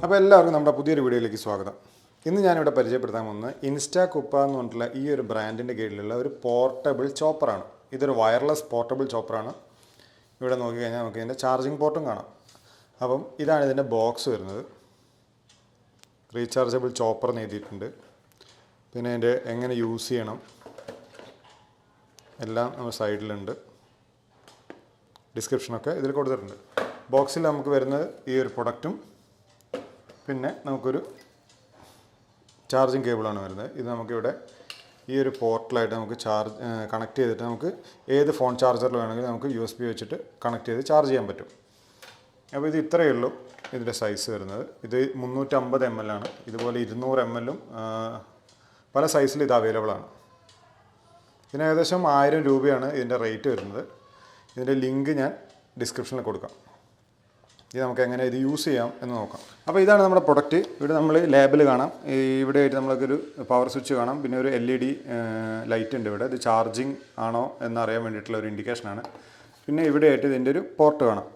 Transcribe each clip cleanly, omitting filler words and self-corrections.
അപ്പോൾ എല്ലാവർക്കും നമ്മുടെ പുതിയൊരു വീഡിയോയിലേക്ക് സ്വാഗതം. ഇന്ന് ഞാനിവിടെ പരിചയപ്പെടുത്താൻ പോകുന്നത് ഇൻസ്റ്റാ കുപ്പ എന്ന് പറഞ്ഞിട്ടുള്ള ഈ ഒരു ബ്രാൻഡിൻ്റെ കീഴിലുള്ള ഒരു പോർട്ടബിൾ ചോപ്പറാണ്. ഇതൊരു വയർലെസ് പോർട്ടബിൾ ചോപ്പറാണ്. ഇവിടെ നോക്കിക്കഴിഞ്ഞാൽ നമുക്ക് ഇതിൻ്റെ ചാർജിങ് പോർട്ടും കാണാം. അപ്പം ഇതാണ് ഇതിൻ്റെ ബോക്സ് വരുന്നത്. റീചാർജബിൾ ചോപ്പർ എന്ന് എഴുതിയിട്ടുണ്ട്. പിന്നെ ഇതിൻ്റെ എങ്ങനെ യൂസ് ചെയ്യണം എല്ലാം നമ്മുടെ സൈഡിലുണ്ട്. ഡിസ്ക്രിപ്ഷനൊക്കെ ഇതിൽ കൊടുത്തിട്ടുണ്ട്. ബോക്സിൽ നമുക്ക് വരുന്നത് ഈ ഒരു പ്രൊഡക്റ്റും പിന്നെ നമുക്കൊരു ചാർജിങ് കേബിളാണ് വരുന്നത്. ഇത് നമുക്കിവിടെ ഈ ഒരു പോർട്ടലായിട്ട് നമുക്ക് കണക്ട് ചെയ്തിട്ട് നമുക്ക് ഏത് ഫോൺ ചാർജറിൽ വേണമെങ്കിലും നമുക്ക് USB വെച്ചിട്ട് കണക്ട് ചെയ്ത് ചാർജ് ചെയ്യാൻ പറ്റും. അപ്പോൾ ഇത് ഇത്രയേ ഉള്ളൂ ഇതിൻ്റെ സൈസ് വരുന്നത്. ഇത് 350 ml ആണ്. ഇതുപോലെ 200 ml പല സൈസിൽ ഇത് അവൈലബിൾ ആണ്. ഇതിന് ഏകദേശം 1000 രൂപയാണ് ഇതിൻ്റെ റേറ്റ് വരുന്നത്. ഇതിൻ്റെ ലിങ്ക് ഞാൻ ഡിസ്ക്രിപ്ഷനിൽ കൊടുക്കാം. ഇത് നമുക്ക് എങ്ങനെ ഇത് യൂസ് ചെയ്യാം എന്ന് നോക്കാം. അപ്പോൾ ഇതാണ് നമ്മുടെ പ്രൊഡക്റ്റ്. ഇവിടെ നമ്മൾ ലേബിൾ കാണാം. ഇവിടെ ആയിട്ട് നമ്മൾക്കൊരു പവർ സ്വിച്ച് കാണാം. പിന്നെ ഒരു LED ലൈറ്റ് ഉണ്ട് ഇവിടെ. ഇത് ചാർജിങ് ആണോ എന്നറിയാൻ വേണ്ടിയിട്ടുള്ള ഒരു ഇൻഡിക്കേഷനാണ്. പിന്നെ ഇവിടെ ആയിട്ട് ഇതിൻ്റെ ഒരു പോർട്ട് കാണാം.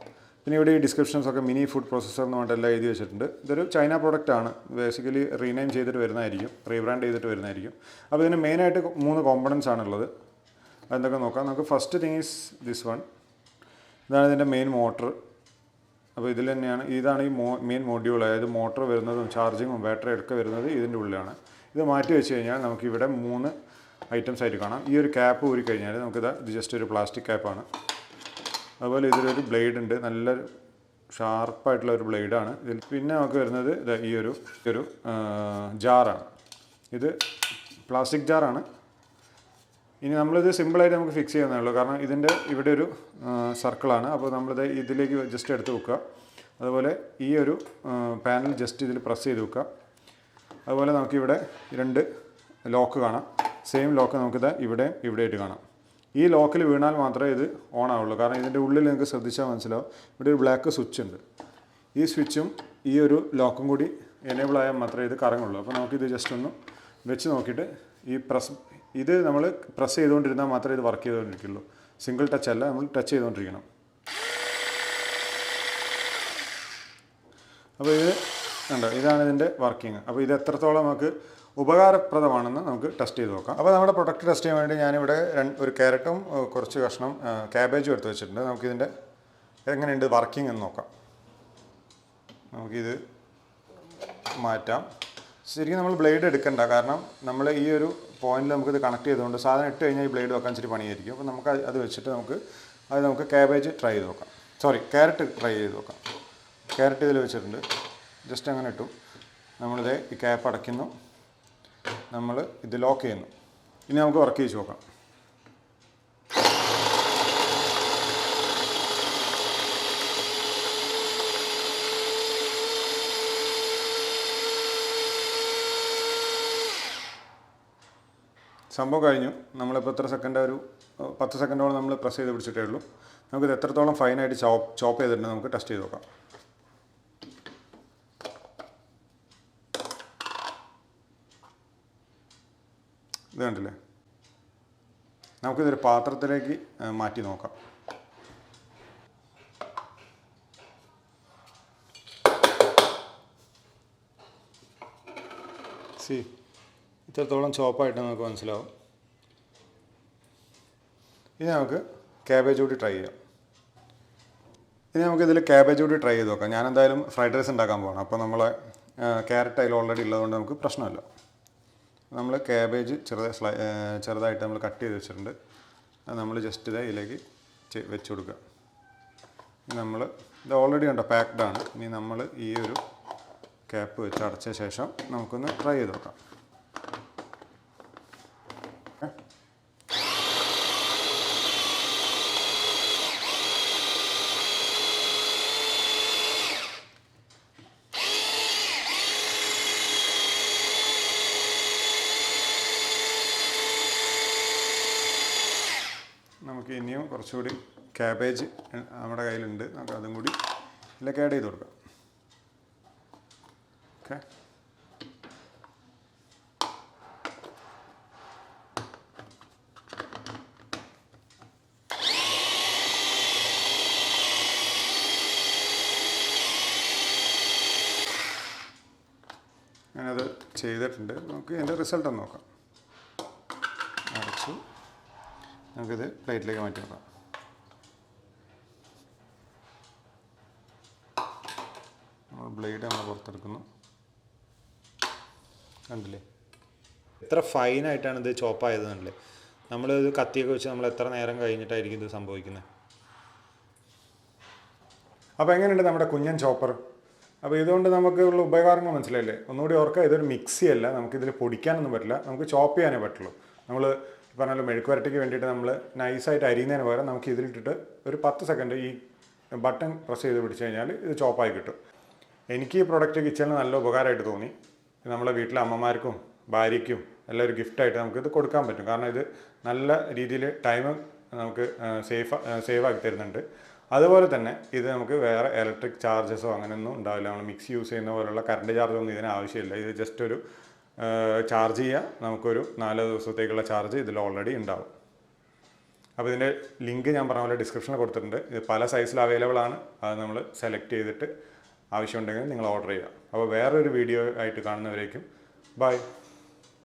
പിന്നെ ഇവിടെ ഈ ഡിസ്ക്രിപ്ഷൻസൊക്കെ മിനി ഫുഡ് പ്രോസസ്സർ എന്ന് പറഞ്ഞിട്ട് എല്ലാം എഴുതി വെച്ചിട്ടുണ്ട്. ഇതൊരു ചൈന പ്രോഡക്റ്റാണ്. ബേസിക്കലി റീനെയിം ചെയ്തിട്ട് വരുന്നതായിരിക്കും, റീബ്രാൻഡ് ചെയ്തിട്ട് വരുന്നതായിരിക്കും. അപ്പോൾ ഇതിന് മെയിനായിട്ട് 3 കോമ്പണൻസ് ആണുള്ളത്. അതെന്തൊക്കെ നോക്കാം. നമുക്ക് first thing is this one. ഇതാണ് ഇതിൻ്റെ മെയിൻ മോട്ടർ. അപ്പോൾ ഇതിൽ തന്നെയാണ്, ഇതാണ് ഈ മെയിൻ മൊഡ്യൂൾ. അതായത് മോട്ടർ വരുന്നതും ചാർജിങ്ങും ബാറ്ററി ഒക്കെ വരുന്നത് ഇതിൻ്റെ ഉള്ളിലാണ്. ഇത് മാറ്റി വെച്ച് കഴിഞ്ഞാൽ നമുക്കിവിടെ 3 ഐറ്റംസ് ആയിട്ട് കാണാം. ഈ ഒരു ക്യാപ്പ് ഊരി കഴിഞ്ഞാൽ നമുക്കിത് ജസ്റ്റ് ഒരു പ്ലാസ്റ്റിക് ക്യാപ്പാണ്. അതുപോലെ ഇതിലൊരു ബ്ലേഡ് ഉണ്ട്, നല്ല ഷാർപ്പായിട്ടുള്ള ഒരു ബ്ലേഡാണ് ഇതിൽ. പിന്നെ നമുക്ക് വരുന്നത് ഈ ഒരു ജാറാണ്. ഇത് പ്ലാസ്റ്റിക് ജാറാണ്. ഇനി നമ്മളിത് സിമ്പിളായിട്ട് നമുക്ക് ഫിക്സ് ചെയ്യുന്നേ ഉള്ളൂ. കാരണം ഇതിൻ്റെ ഇവിടെ ഒരു സർക്കിളാണ്. അപ്പോൾ നമ്മളിത് ഇതിലേക്ക് ജസ്റ്റ് എടുത്ത് വെക്കുക. അതുപോലെ ഈ ഒരു പാനൽ ജസ്റ്റ് ഇതിൽ പ്രസ് ചെയ്ത് വെക്കുക. അതുപോലെ നമുക്കിവിടെ 2 ലോക്ക് കാണാം. സെയിം ലോക്ക് നമുക്കിത് ഇവിടെയായിട്ട് കാണാം. ഈ ലോക്കിൽ വീണാൽ മാത്രമേ ഇത് ഓൺ ആവുള്ളൂ. കാരണം ഇതിൻ്റെ ഉള്ളിൽ നിങ്ങൾക്ക് ശ്രദ്ധിച്ചാൽ മനസ്സിലാവും, ഇവിടെ ഒരു ബ്ലാക്ക് സ്വിച്ച് ഉണ്ട്. ഈ സ്വിച്ചും ഈ ഒരു ലോക്കും കൂടി എനേബിൾ ആയാൽ മാത്രമേ ഇത് കറങ്ങുള്ളൂ. അപ്പോൾ നമുക്കിത് ജസ്റ്റ് ഒന്ന് വെച്ച് നോക്കിയിട്ട് ഇത് നമ്മൾ പ്രസ് ചെയ്തുകൊണ്ടിരുന്നാൽ മാത്രമേ ഇത് വർക്ക് ചെയ്തുകൊണ്ടിരിക്കുള്ളൂ. സിംഗിൾ ടച്ച് അല്ല, നമ്മൾ ടച്ച് ചെയ്തുകൊണ്ടിരിക്കണം. അപ്പോൾ ഇത് ഉണ്ട്, ഇതാണ് ഇതിൻ്റെ വർക്കിംഗ്. അപ്പോൾ ഇത് എത്രത്തോളം നമുക്ക് ഉപകാരപ്രദമാണെന്ന് നമുക്ക് ടെസ്റ്റ് ചെയ്ത് നോക്കാം. അപ്പോൾ നമ്മുടെ പ്രൊഡക്റ്റ് ടെസ്റ്റ് ചെയ്യാൻ വേണ്ടി ഞാനിവിടെ ഒരു ക്യാരറ്റും കുറച്ച് കഷ്ണം ക്യാബേജും എടുത്ത് വെച്ചിട്ടുണ്ട്. നമുക്കിതിൻ്റെ എങ്ങനെയുണ്ട് വർക്കിംഗ് എന്ന് നോക്കാം. നമുക്കിത് മാറ്റാം. ശരിക്കും നമ്മൾ ബ്ലേഡ് എടുക്കണ്ട, കാരണം നമ്മൾ ഈ ഒരു പോയിന്റിൽ നമുക്കിത് കണക്ട് ചെയ്തുകൊണ്ട് സാധനം ഇട്ട് കഴിഞ്ഞാൽ ഈ ബ്ലേഡ് വെക്കാൻ ഇച്ചിരി പണിയായിരിക്കും. അപ്പോൾ നമുക്ക് അത് വെച്ചിട്ട് നമുക്ക് ക്യാബേജ് ട്രൈ ചെയ്ത് നോക്കാം. ക്യാരറ്റ് ട്രൈ ചെയ്ത് നോക്കാം. ക്യാരറ്റ് ഇതിൽ വെച്ചിട്ടുണ്ട്. ജസ്റ്റ് അങ്ങനെ ഇട്ടു. നമ്മളിത് ഈ ക്യാപ്പ് അടയ്ക്കുന്നു, നമ്മൾ ഇത് ലോക്ക് ചെയ്യുന്നു. ഇനി നമുക്ക് വർക്ക് ചെയ്ത് നോക്കാം. സംഭവം കഴിഞ്ഞു. നമ്മളിപ്പോൾ എത്ര സെക്കൻഡ്, ഒരു 10 സെക്കൻഡോളം നമ്മൾ പ്രസ് ചെയ്ത് പിടിച്ചിട്ടേ ഉള്ളൂ. നമുക്കിത് എത്രത്തോളം ഫൈനായിട്ട് ചോപ്പ് ചെയ്തിട്ടുണ്ട് നമുക്ക് ടെസ്റ്റ് ചെയ്ത് നോക്കാം. ഇത് കണ്ടില്ലേ? നമുക്കിതൊരു പാത്രത്തിലേക്ക് മാറ്റി നോക്കാം. ഇത്രത്തോളം ചോപ്പായിട്ട് നമുക്ക് മനസ്സിലാവും. ഇനി നമുക്ക് ക്യാബേജ് കൂടി ട്രൈ ചെയ്യാം. ക്യാബേജ് കൂടി ട്രൈ ചെയ്ത് നോക്കാം. ഞാൻ എന്തായാലും ഫ്രൈഡ് റൈസ് ഉണ്ടാക്കാൻ പോകണം. അപ്പോൾ നമ്മളെ ക്യാരറ്റ് അതിൽ ഓൾറെഡി ഉള്ളതുകൊണ്ട് നമുക്ക് പ്രശ്നമില്ല. നമ്മൾ ക്യാബേജ് ചെറുതായിട്ട് നമ്മൾ കട്ട് ചെയ്ത് വെച്ചിട്ടുണ്ട്. അത് നമ്മൾ ജസ്റ്റ് ഇതിലേക്ക് വെച്ച് കൊടുക്കുക. ഇത് ഓൾറെഡി ഉണ്ട്, പാക്ഡ് ആണ്. ഇനി നമ്മൾ ഈ ഒരു ക്യാപ്പ് വെച്ച് അടച്ച ശേഷം നമുക്കൊന്ന് ട്രൈ ചെയ്ത് നോക്കാം. നമുക്ക് ഇനിയും കുറച്ചുകൂടി ക്യാബേജ് നമ്മുടെ കയ്യിലുണ്ട്. നമുക്ക് അതും കൂടി ഇതിലേക്ക് ആഡ് ചെയ്ത് കൊടുക്കാം. ഓക്കെ, ഞാനത് ചെയ്തിട്ടുണ്ട്. നമുക്ക് ഇതിൻ്റെ റിസൾട്ട് ഒന്ന് നോക്കാം. അടച്ചു. നമുക്കിത് പ്ലേറ്റിലേക്ക് മാറ്റി വെക്കാം. ബ്ലേഡ് നമ്മൾ പുറത്തെടുക്കുന്നു. കണ്ടില്ലേ എത്ര ഫൈനായിട്ടാണ് ഇത് ചോപ്പായത് കണ്ടില്ലേ. നമ്മളിത് കത്തിയൊക്കെ വെച്ച് നമ്മൾ എത്ര നേരം കഴിഞ്ഞിട്ടായിരിക്കും ഇത് സംഭവിക്കുന്നത്. അപ്പോൾ എങ്ങനെയുണ്ട് നമ്മുടെ കുഞ്ഞൻ ചോപ്പർ? അപ്പോൾ ഇതുകൊണ്ട് നമുക്കുള്ള ഉപകാരങ്ങൾ മനസ്സിലായില്ലേ? ഒന്നുകൂടി ഓർക്കുക, ഇതൊരു മിക്സി അല്ല. നമുക്കിതിൽ പൊടിക്കാനൊന്നും പറ്റില്ല, നമുക്ക് ചോപ്പ് ചെയ്യാനേ പറ്റുള്ളൂ. നമ്മൾ പറഞ്ഞാലും മെഴുക്ക് വരട്ടിക്ക് വേണ്ടിയിട്ട് നമ്മൾ നൈസായിട്ട് അരിയുന്നതിന് പകരം നമുക്ക് ഇതിലിട്ടിട്ട് ഒരു 10 സെക്കൻഡ് ഈ ബട്ടൺ പ്രസ് ചെയ്ത് പിടിച്ച് കഴിഞ്ഞാൽ ഇത് ചോപ്പായി കിട്ടും. എനിക്ക് ഈ പ്രൊഡക്റ്റ് കിച്ചണിൽ നല്ല ഉപകാരമായിട്ട് തോന്നി. നമ്മളെ വീട്ടിലെ അമ്മമാർക്കും ഭാര്യയ്ക്കും എല്ലാം ഒരു ഗിഫ്റ്റായിട്ട് നമുക്കിത് കൊടുക്കാൻ പറ്റും. കാരണം ഇത് നല്ല രീതിയിൽ ടൈം നമുക്ക് സേവ് ആക്കി തരുന്നുണ്ട്. അതുപോലെ തന്നെ ഇത് നമുക്ക് വേറെ ഇലക്ട്രിക് ചാർജസോ അങ്ങനെയൊന്നും ഉണ്ടാവില്ല. നമ്മൾ മിക്സി യൂസ് ചെയ്യുന്ന പോലുള്ള കറണ്ട് ചാർജൊന്നും ഇതിന് ആവശ്യമില്ല. ഇത് ജസ്റ്റ് ഒരു ചാർജ് ചെയ്യുക, നമുക്കൊരു 4 ദിവസത്തേക്കുള്ള ചാർജ് ഇതിൽ ഓൾറെഡി ഉണ്ടാവും. അപ്പോൾ ഇതിൻ്റെ ലിങ്ക് ഞാൻ പറഞ്ഞ പോലെ ഡിസ്ക്രിപ്ഷനിൽ കൊടുത്തിട്ടുണ്ട്. ഇത് പല സൈസിൽ അവൈലബിൾ ആണ്. അത് നമ്മൾ സെലക്ട് ചെയ്തിട്ട് ആവശ്യമുണ്ടെങ്കിൽ നിങ്ങൾ ഓർഡർ ചെയ്യുക. അപ്പോൾ വേറൊരു വീഡിയോ ആയിട്ട് കാണുന്നവരേക്കും ബൈ.